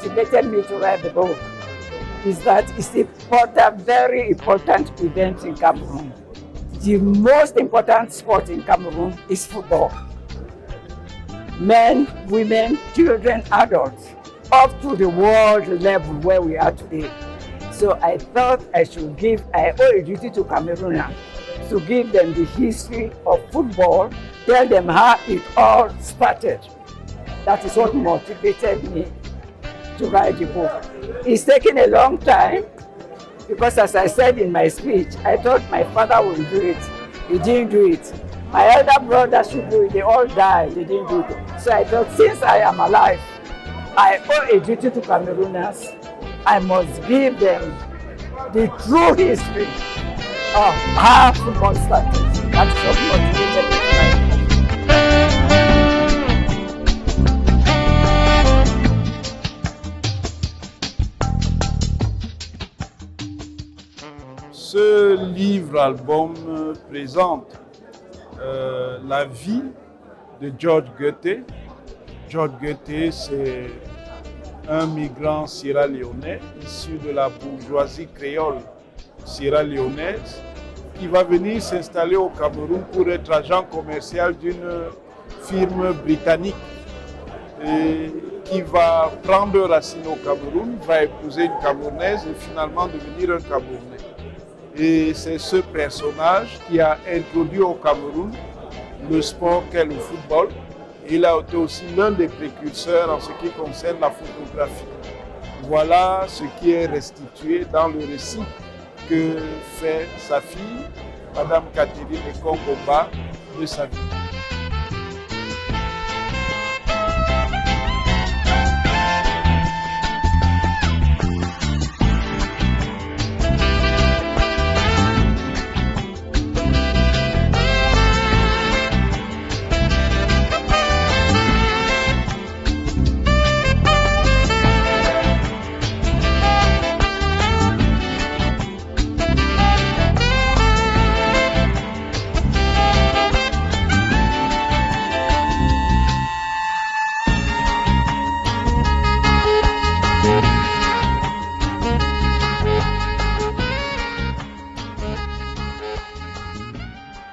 motivated me to write the book is that it's important, very important event in Cameroon. The most important sport in Cameroon is football. Men, women, children, adults, up to the world level where we are today. So I thought I owe a duty to Cameroonians to give them the history of football, tell them how it all started. That is what motivated me to write the book. It's taken a long time because, as I said in my speech, I thought my father would do it. He didn't do it. My elder brother should do it. They all died. They didn't do it. So I thought, since I am alive, I owe a duty to Cameroonians. I must give them the true history of how football started. That's what motivated me to write. Ce livre-album présente la vie de George Goethe. George Goethe, c'est un migrant sierra-léonais issu de la bourgeoisie créole sierra-léonaise qui va venir s'installer au Cameroun pour être agent commercial d'une firme britannique et qui va prendre racine au Cameroun, va épouser une Camerounaise et finalement devenir un Camerounais. Et c'est ce personnage qui a introduit au Cameroun le sport qu'est le football. Il a été aussi l'un des précurseurs en ce qui concerne la photographie. Voilà ce qui est restitué dans le récit que fait sa fille, Madame Catherine Ekongomba, de sa vie.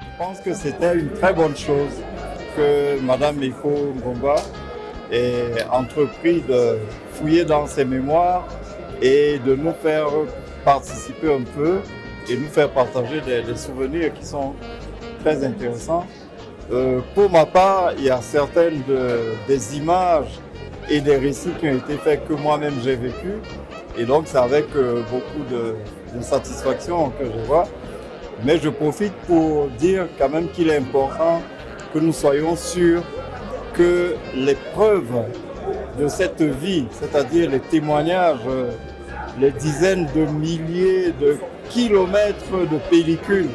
Je pense que c'était une très bonne chose que Madame Ekongomba ait entrepris de fouiller dans ses mémoires et de nous faire participer un peu et nous faire partager des souvenirs qui sont très intéressants. Pour ma part, il y a certaines des images et des récits qui ont été faits que moi-même j'ai vécu. Et donc c'est avec beaucoup de satisfaction que je vois. Mais je profite pour dire quand même qu'il est important que nous soyons sûrs que les preuves de cette vie, c'est-à-dire les témoignages, les dizaines de milliers de kilomètres de pellicules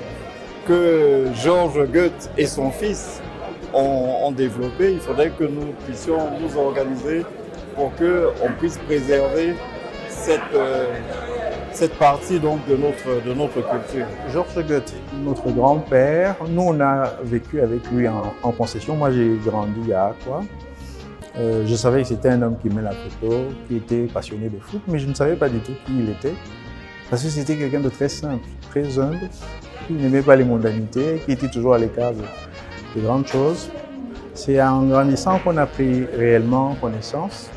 que George Goethe et son fils ont développé, il faudrait que nous puissions nous organiser pour qu'on puisse préserver cette partie donc de notre culture. George Goethe, notre grand-père, nous on a vécu avec lui en concession. Moi j'ai grandi à Aqua. Je savais que c'était un homme qui aimait la photo, qui était passionné de foot, mais je ne savais pas du tout qui il était. Parce que c'était quelqu'un de très simple, très humble, qui n'aimait pas les mondanités, qui était toujours à l'écart de grandes choses. C'est en grandissant qu'on a pris réellement connaissance.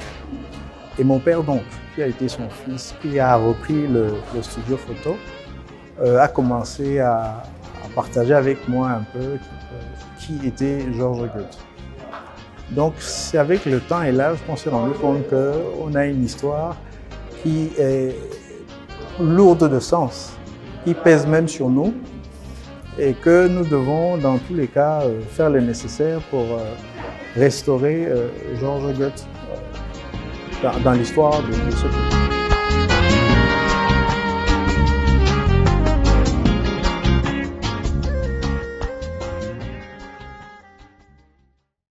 Et mon père donc, qui a été son fils, qui a repris le studio photo, a commencé à partager avec moi un peu qui était George Goethe. Donc c'est avec le temps et l'âge qu'on s'est rendu compte qu'on a une histoire qui est lourde de sens, qui pèse même sur nous et que nous devons dans tous les cas faire le nécessaire pour restaurer George Goethe dans l'histoire de ce pays.